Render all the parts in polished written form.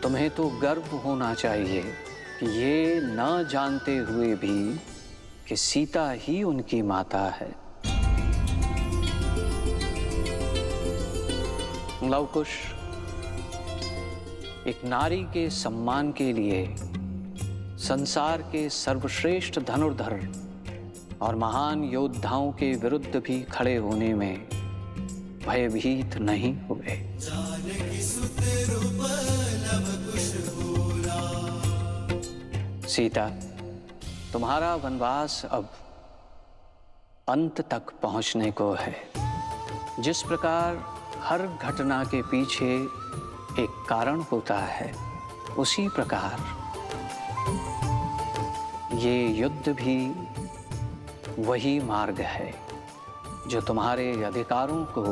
तुम्हें तो गर्व होना चाहिए कि ये न जानते हुए भी कि सीता ही उनकी माता है। लवकुश, एक नारी के सम्मान के लिए संसार के सर्वश्रेष्ठ धनुर्धर और महान योद्धाओं के विरुद्ध भी खड़े होने में भयभीत नहीं हुए। सीता, तुम्हारा वनवास अब अंत तक पहुंचने को है। जिस प्रकार हर घटना के पीछे एक कारण होता है, उसी प्रकार ये युद्ध भी वही मार्ग है जो तुम्हारे अधिकारों को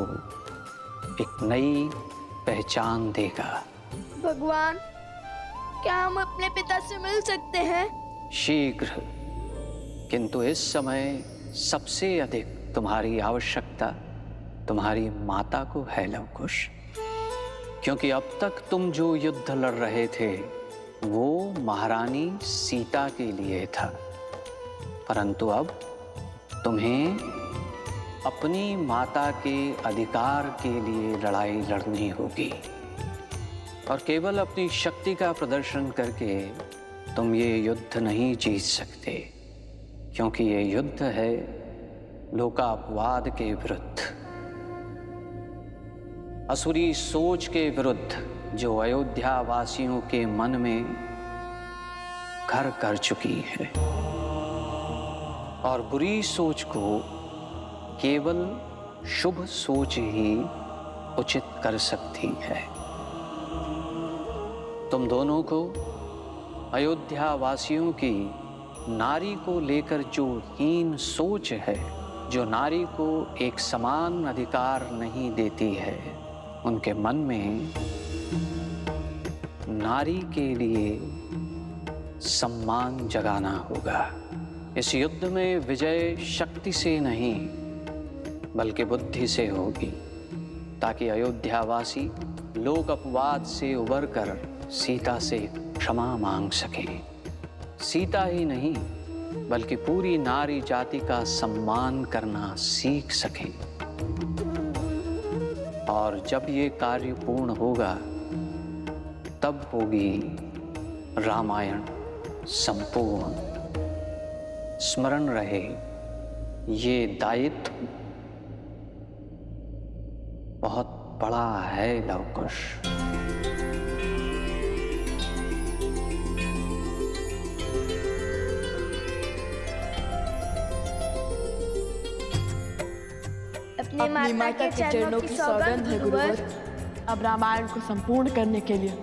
एक नई पहचान देगा। भगवान, क्या हम अपने पिता से मिल सकते हैं? शीघ्र, किंतु इस समय सबसे अधिक तुम्हारी आवश्यकता तुम्हारी माता को है लवकुश, क्योंकि अब तक तुम जो युद्ध लड़ रहे थे वो महारानी सीता के लिए था, परंतु अब तुम्हें अपनी माता के अधिकार के लिए लड़ाई लड़नी होगी। और केवल अपनी शक्ति का प्रदर्शन करके तुम ये युद्ध नहीं जीत सकते, क्योंकि ये युद्ध है लोकापवाद के विरुद्ध, असुरी सोच के विरुद्ध जो अयोध्या वासियों के मन में घर कर चुकी है। और बुरी सोच को केवल शुभ सोच ही उचित कर सकती है। तुम दोनों को अयोध्या वासियों की नारी को लेकर जो हीन सोच है, जो नारी को एक समान अधिकार नहीं देती है, उनके मन में नारी के लिए सम्मान जगाना होगा। इस युद्ध में विजय शक्ति से नहीं बल्कि बुद्धि से होगी, ताकि अयोध्यावासी लोक अपवाद से उबरकर सीता से क्षमा मांग सके। सीता ही नहीं बल्कि पूरी नारी जाति का सम्मान करना सीख सके। और जब ये कार्य पूर्ण होगा तब होगी रामायण संपूर्ण। स्मरण रहे, ये दायित्व बहुत बड़ा है लवकुश। अपनी माता के चरणों की सौगंध है गुरुवर। अब रामायण को संपूर्ण करने के लिए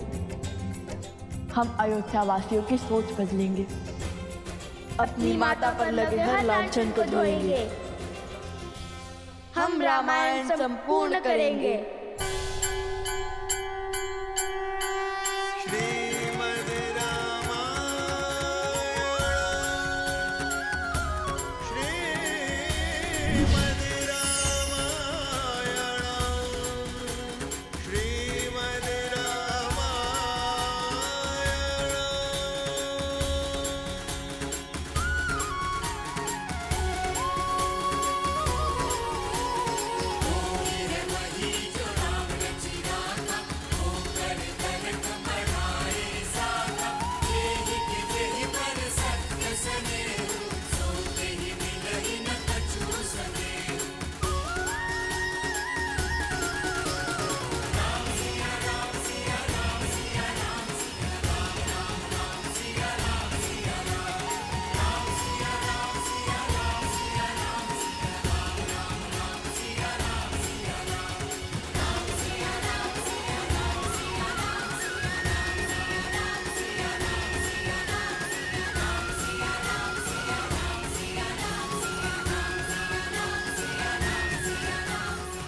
हम अयोध्या वासियों की सोच बदलेंगे। अपनी माता पर लगे हर लांछन को धोएंगे। हम रामायण संपूर्ण करेंगे।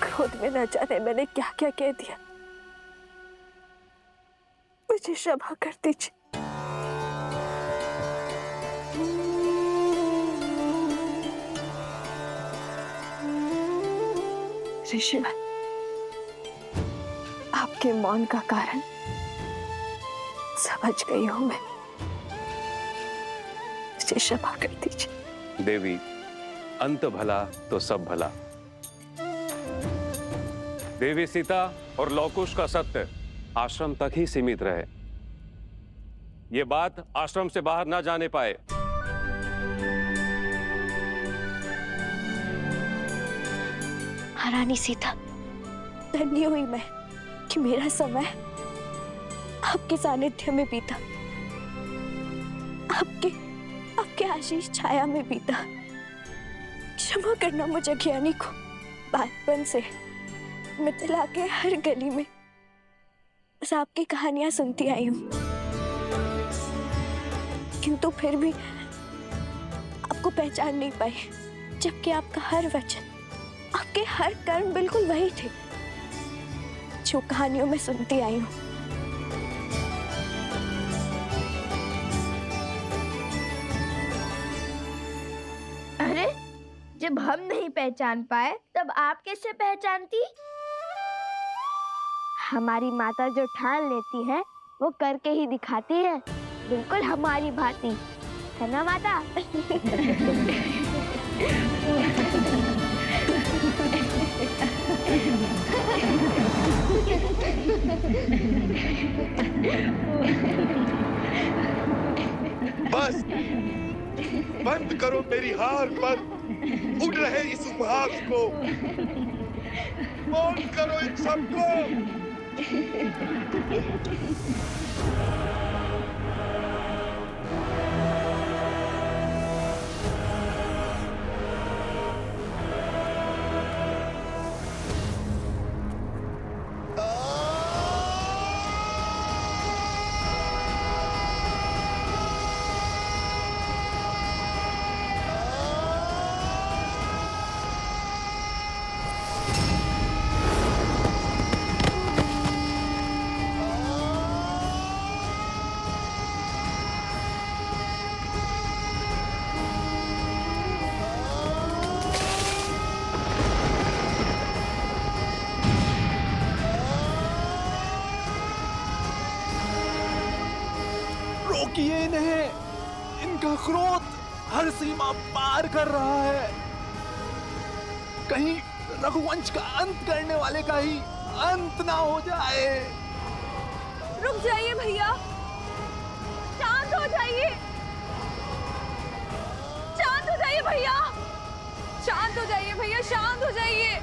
क्रोध में न जाने मैंने क्या क्या कह दिया, मुझे क्षमा कर दीजिए। ऋषिवर, आपके मौन का कारण समझ गई हूं मैं, मुझे क्षमा कर दीजिए। देवी, अंत भला तो सब भला। देवी सीता और लवकुश का सत्य आश्रम तक ही सीमित रहे, ये बात आश्रम से बाहर ना जाने पाए। महारानी सीता, धन्य हुई मैं कि मेरा समय आपके सानिध्य में बीता, आपके आशीष छाया में बीता। क्षमा करना मुझे ज्ञानी को, बचपन से मिथिला के हर गली में बस आपकी कहानियां सुनती आई हूं, किंतु फिर भी आपको पहचान नहीं पाई, जबकि आपका हर वचन, आपके हर कर्म बिल्कुल वही थे जो कहानियों में सुनती आई हूं। अरे, जब हम नहीं पहचान पाए तब आप कैसे पहचानती? हमारी माता जो ठान लेती है वो करके ही दिखाती है, बिल्कुल हमारी भांति, है ना माता? बस बंद करो मेरी हार पर उड़ रहे इस उपहास को, मौन करो इन सबको। रोकिए इन्हें, इनका क्रोध हर सीमा पार कर रहा है। कहीं रघुवंश का अंत करने वाले का ही अंत ना हो जाए। रुक जाइए भैया, शांत हो जाइए, शांत हो जाइए भैया, शांत हो जाइए भैया, शांत हो जाइए।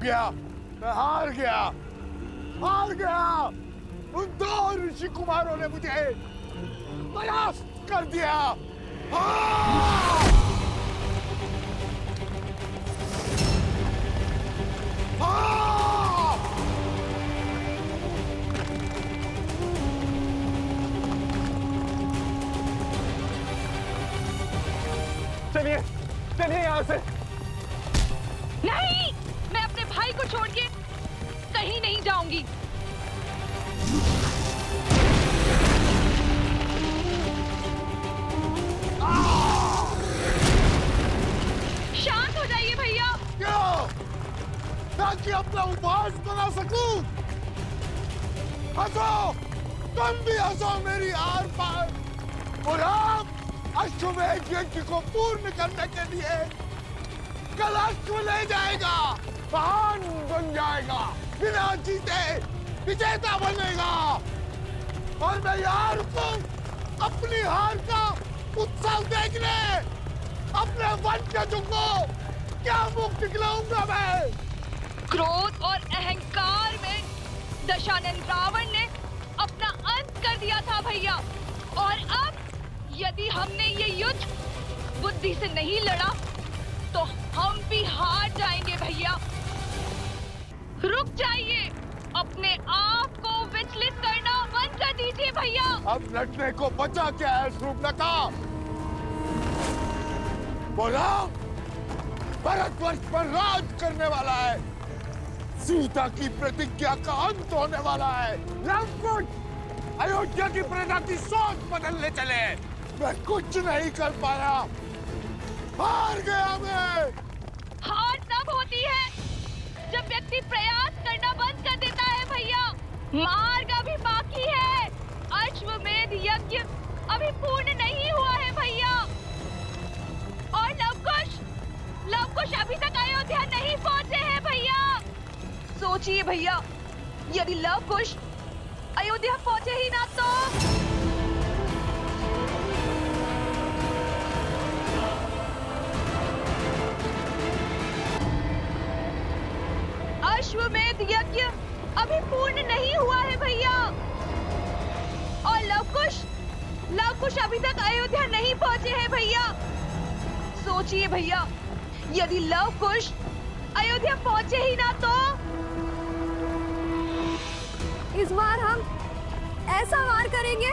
गया, मैं हार गया, हार गया। उन दो ऋषि कुमारों ने मुझे परास्त कर दिया। चलिए चलिए यहाँ से। नहीं, मैं अपने भाई को छोड़ के कहीं नहीं जाऊंगी। शांत हो जाइए भैया। क्यों? ताकि अपना उपहास बना सकूं। हंसो, तुम भी हंसो मेरी हार पर। और आप अश्वमेध यज्ञ को पूर्ण करने के लिए कल अश्व ले जाएगा, महान बन जाएगा, बिना जीते विजेता बनेगा। और मैं यार को अपनी हार का उत्सव देखने अपने वंशजों को क्या मुक्त दिलाऊंगा मैं। क्रोध और अहंकार में दशानन रावण ने अपना अंत कर दिया था भैया, और अब यदि हमने ये युद्ध बुद्धि से नहीं लड़ा तो हम भी हार जाएंगे भैया। रुक जाइए, अपने आप को विचलित करना बंद कर दीजिए भैया। अब लड़ने को बचा क्या है शूर्पणखा? बोला, भारतवर्ष पर राज करने वाला है, सीता की प्रतिज्ञा का अंत होने वाला है। लवकुश अयोध्या की प्रजा की सोच बदलने चले। मैं कुछ नहीं कर पाया, हार गया मैं। हार तब होती है जब व्यक्ति प्रयास करना बंद कर देता है भैया। मार्ग अभी बाकी है, अश्वमेध यज्ञ अभी पूर्ण नहीं हुआ है भैया। और लवकुश अभी तक अयोध्या नहीं पहुंचे हैं भैया। सोचिए भैया, यदि लवकुश अयोध्या पहुंचे ही ना तो अश्वमेध यज्ञ अभी पूर्ण नहीं हुआ है भैया। और लवकुश अभी तक अयोध्या नहीं पहुंचे हैं भैया। सोचिए भैया, यदि लवकुश अयोध्या पहुंचे ही ना तो इस बार हम ऐसा वार करेंगे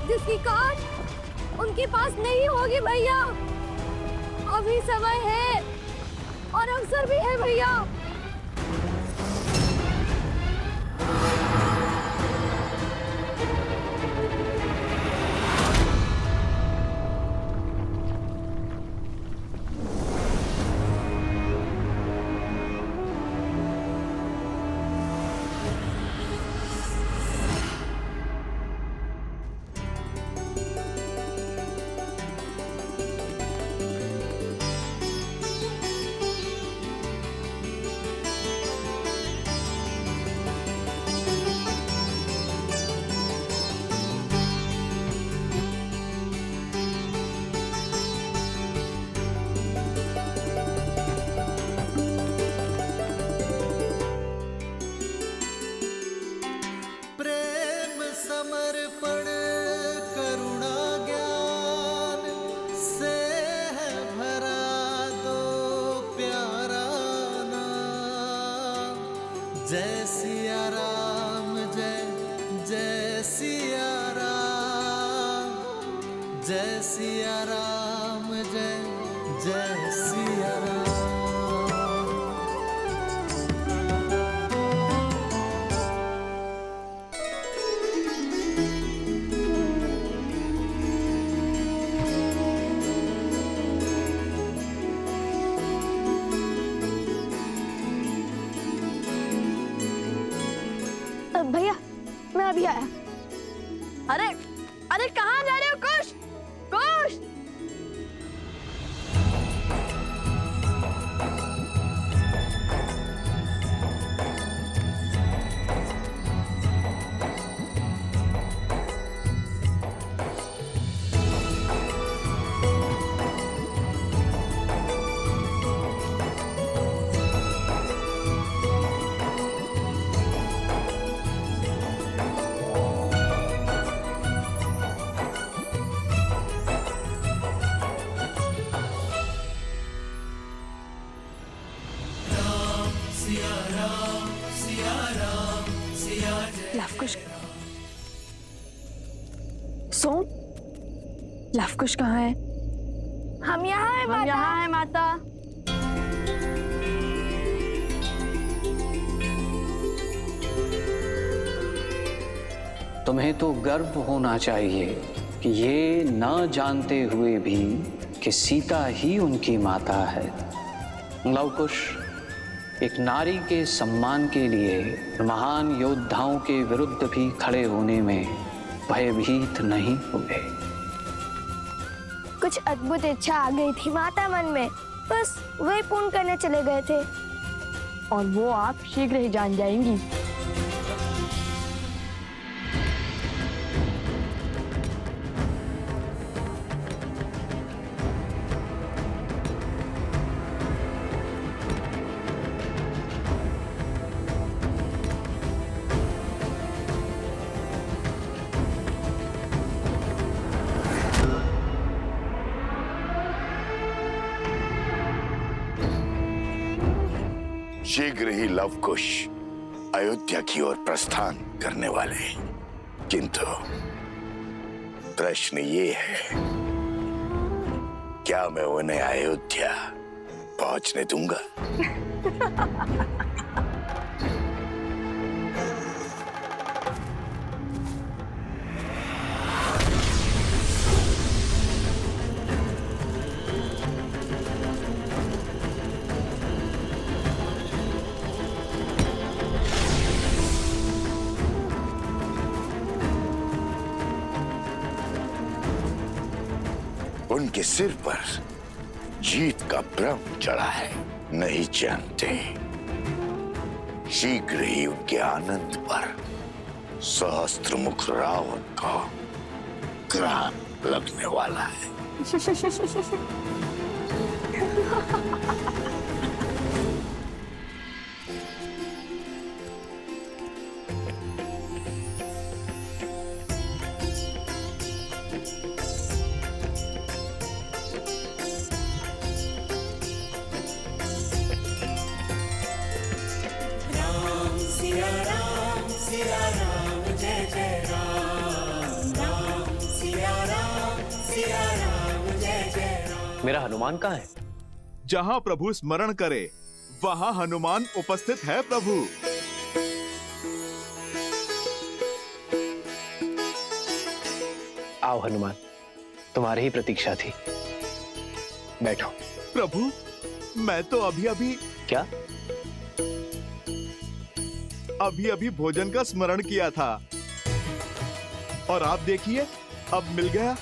जिसकी काट उनके पास नहीं होगी भैया। अभी समय है और अवसर भी है भैया। जय सिया राम, जय जय सिया राम, जय सिया राम, जय जय सिया राम। भैया मैं अभी आया। अरे अरे कहाँ जा रहे हो कुश? कुश! लवकुश, सोम, लवकुश कहाँ है? हम यहाँ हैं माता। हम यहाँ है माता। तुम्हें तो गर्व होना चाहिए कि ये न जानते हुए भी कि सीता ही उनकी माता है। लवकुश एक नारी के सम्मान के लिए महान योद्धाओं के विरुद्ध भी खड़े होने में भयभीत नहीं हुए। कुछ अद्भुत इच्छा आ गई थी माता मन में, बस वही पूर्ण करने चले गए थे। और वो आप शीघ्र ही जान जाएंगी। शीघ्र ही लवकुश अयोध्या की ओर प्रस्थान करने वाले हैं, किंतु प्रश्न ये है, क्या मैं उन्हें अयोध्या पहुंचने दूंगा? उनके सिर पर जीत का भ्रम चढ़ा है, नहीं जानते शीघ्र ही उनके आनंद पर सहस्त्रमुख रावण का ग्राण लगने वाला है। मेरा हनुमान कहाँ है? जहां प्रभु स्मरण करे वहां हनुमान उपस्थित है प्रभु। आओ हनुमान, तुम्हारी ही प्रतीक्षा थी। बैठो। प्रभु मैं तो अभी क्या? अभी भोजन का स्मरण किया था और आप देखिए अब मिल गया।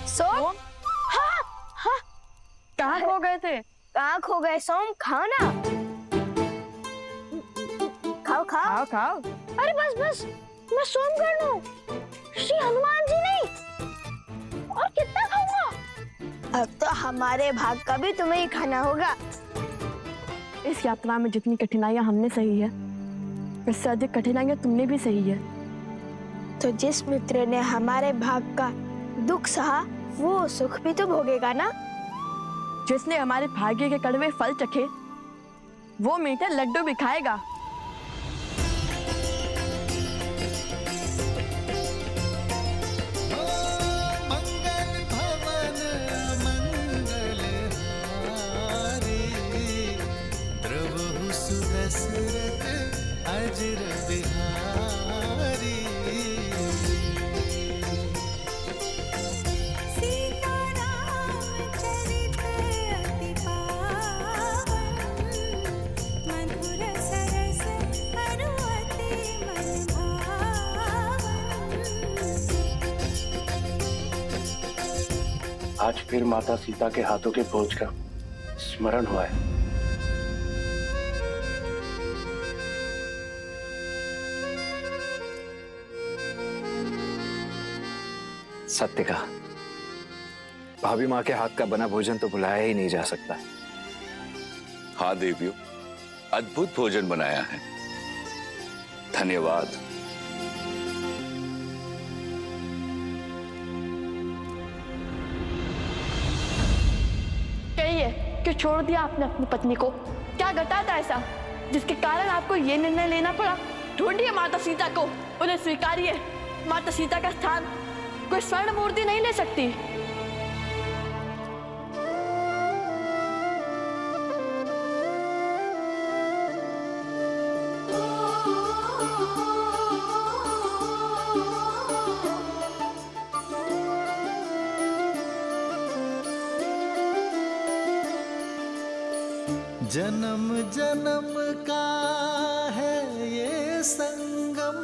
सोम, हाँ हाँ, कहाँ खो गए थे? कहाँ खो गए सोम? खाओ ना, खाओ खाओ। खाओ खाओ। अरे बस बस, मैं सोम कर लूं, श्री हनुमान जी नहीं। और कितना खाऊंगा? अब तो हमारे भाग का भी तुम्हें ही खाना होगा। इस यात्रा में जितनी कठिनाइयां हमने सही है, इससे अधिक कठिनाइयां तुमने भी सही है। तो जिस मित्र ने हमारे भाग का दुख सहा, वो सुख भी तो भोगेगा ना। जिसने हमारे भाग्य के कड़वे फल चखे, वो मीठे लड्डू भी खाएगा। मंगल भवन मंगल हारी, द्रवहु सुदशरथ अजर बिहारी। आज फिर माता सीता के हाथों के भोज का स्मरण हुआ है। सत्य कहा, भाभी माँ के हाथ का बना भोजन तो बुलाया ही नहीं जा सकता। हाँ देवियों, अद्भुत भोजन बनाया है, धन्यवाद। कहिए कि छोड़ दिया आपने अपनी पत्नी को? क्या घटा था ऐसा जिसके कारण आपको ये निर्णय लेना पड़ा? ढूंढिए माता सीता को, उन्हें स्वीकारिए। माता सीता का स्थान कोई स्वर्ण मूर्ति नहीं ले सकती। जन्म जन्म का है ये संगम,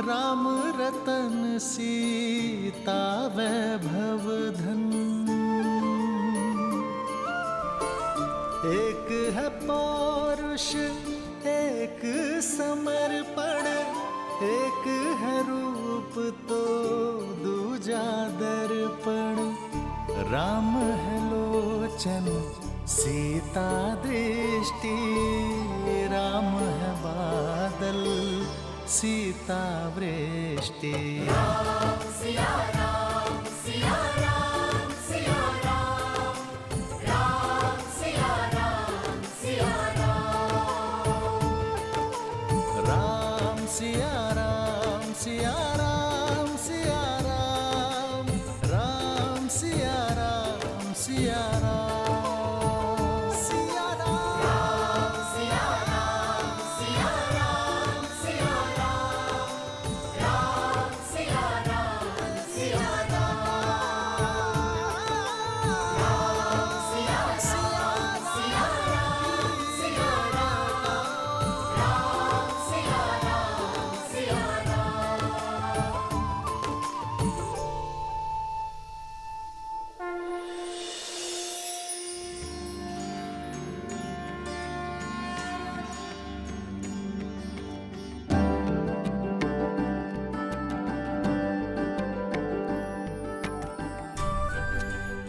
राम रतन सीता वैभव धन। एक है पौरुष एक समर्पण, एक है रूप तो दूजा दर्पण। राम है लोचन सीता दृष्टि, राम है बादल सीता वृष्टि। राम सिया राम सिया राम सिया राम, राम सिया राम सिया राम, राम सिया राम सिया राम सिया राम, राम सिया राम सिया राम। सिया राम सिया राम सिया राम सिया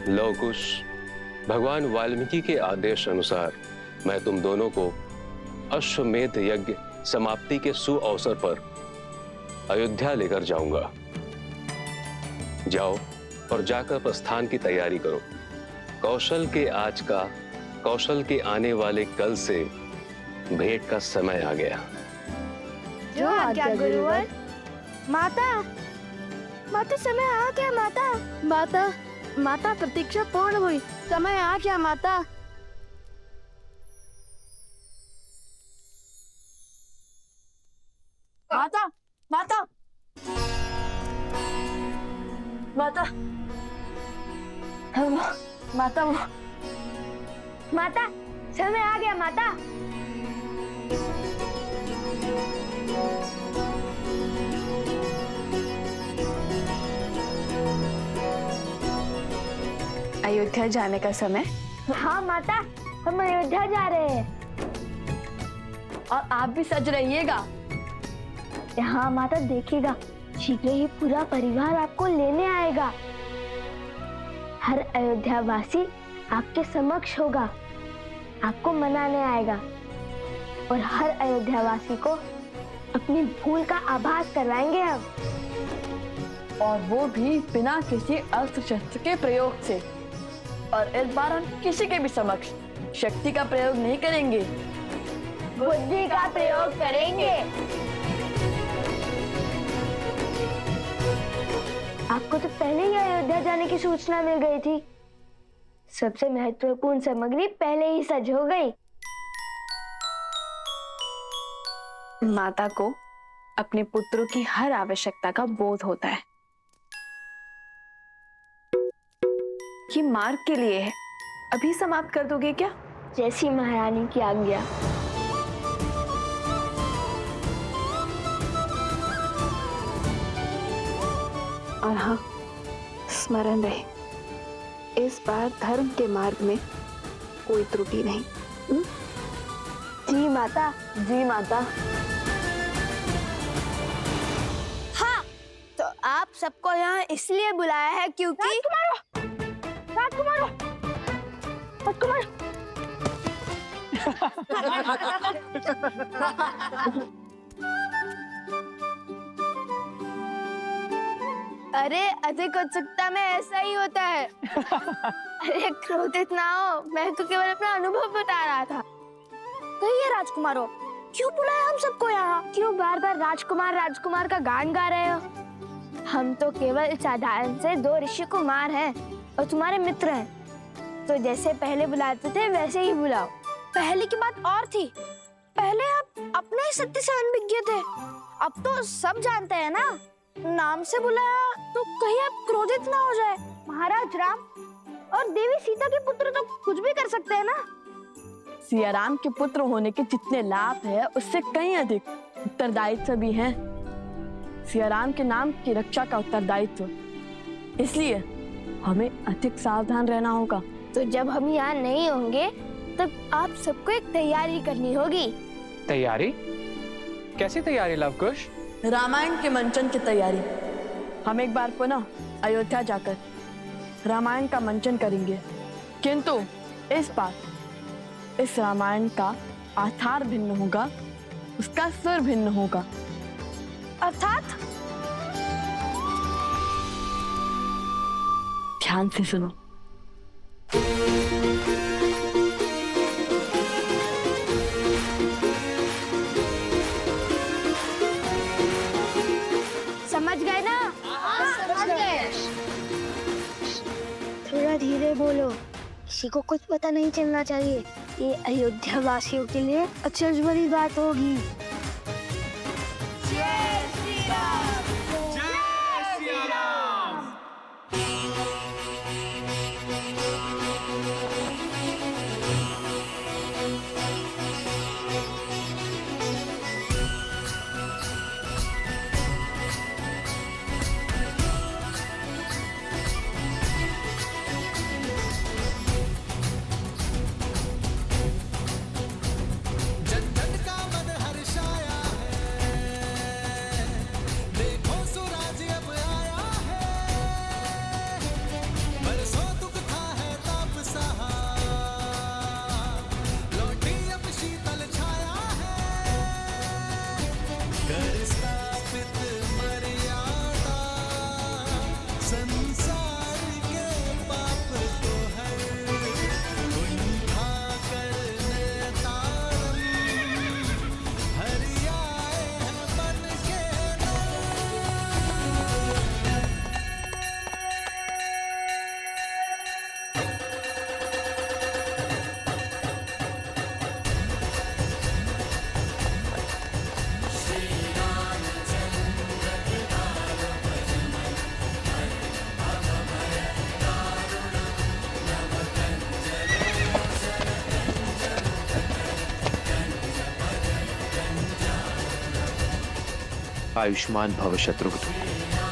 लव कुश, भगवान वाल्मीकि के आदेश अनुसार मैं तुम दोनों को अश्वमेध यज्ञ समाप्ति के सुअवसर पर अयोध्या लेकर जाऊंगा। जाओ और जाकर प्रस्थान की तैयारी करो। कौशल के आज का, कौशल के आने वाले कल से भेंट का समय आ गया। जो आज्ञा गुरुवर। माता, माता समय आ गया माता। माता, माता प्रतीक्षा पूर्ण हुई, समय आ गया माता। माता, माता, माता, माता, माता समय आ गया माता। अयोध्या जाने का समय। हाँ माता, हम अयोध्या जा रहे हैं। और आप भी सज रहिएगा। हाँ माता, देखिएगा शीघ्र ही पूरा परिवार आपको लेने आएगा। हर अयोध्या वासी आपके समक्ष होगा, आपको मनाने आएगा और हर अयोध्या वासी को अपनी भूल का आभास करवाएंगे हम। और वो भी बिना किसी अस्त्र शस्त्र के प्रयोग से। और इस बार हम किसी के भी समक्ष शक्ति का प्रयोग नहीं करेंगे, बुद्धि का प्रयोग करेंगे। आपको तो पहले ही अयोध्या जाने की सूचना मिल गई थी। सबसे महत्वपूर्ण सामग्री पहले ही सज हो गई। माता को अपने पुत्रों की हर आवश्यकता का बोध होता है। ये मार्ग के लिए है, अभी समाप्त कर दोगे क्या? जैसी महारानी की आज्ञा। और हाँ, स्मरण रहे, इस बार धर्म के मार्ग में कोई त्रुटि नहीं। जी माता। जी माता। हाँ, तो आप सबको यहाँ इसलिए बुलाया है क्योंकि राजकुमार, अरे अधिक उत्सुकता में ऐसा ही होता है। अरे क्रोधित ना हो, मैं तो केवल अपना अनुभव बता रहा था। कहिए राजकुमारों, क्यों बुलाया हम सबको यहाँ? क्यों बार बार राजकुमार राजकुमार का गान गा रहे हो? हम तो केवल साधारण से 2 ऋषि कुमार हैं और तुम्हारे मित्र हैं। तो जैसे पहले बुलाते थे वैसे ही बुलाओ। पहले की बात और थी, पहले आप अपने ही सत्य से अनभिज्ञ थे, अब तो सब जानते हैं ना। नाम से बुलाया तो कहीं आप क्रोधित ना हो जाए। महाराज राम और देवी सीता के पुत्र तो कुछ भी कर सकते हैं ना। सिया राम के पुत्र होने के जितने लाभ है उससे कहीं अधिक उत्तरदायित्व भी हैं। सिया राम के नाम की रक्षा का उत्तरदायित्व, इसलिए हमें अधिक सावधान रहना होगा। तो जब हम यहाँ नहीं होंगे तब आप सबको एक तैयारी करनी होगी। तैयारी? कैसी तैयारी लवकुश? रामायण के मंचन की तैयारी। हम एक बार पुनः अयोध्या जाकर रामायण का मंचन करेंगे, किंतु इस बार इस रामायण का आधार भिन्न होगा, उसका सुर भिन्न होगा। अर्थात? ध्यान से सुनो। समझ गए ना? समझ गए। थोड़ा धीरे बोलो, किसी को कुछ पता नहीं चलना चाहिए। ये अयोध्या वासियों के लिए अचरज भरी बात होगी। जय श्री राम। जय श्री राम। जन जन का मन हर्षा आयुष्मान भव शत्रुघ्न।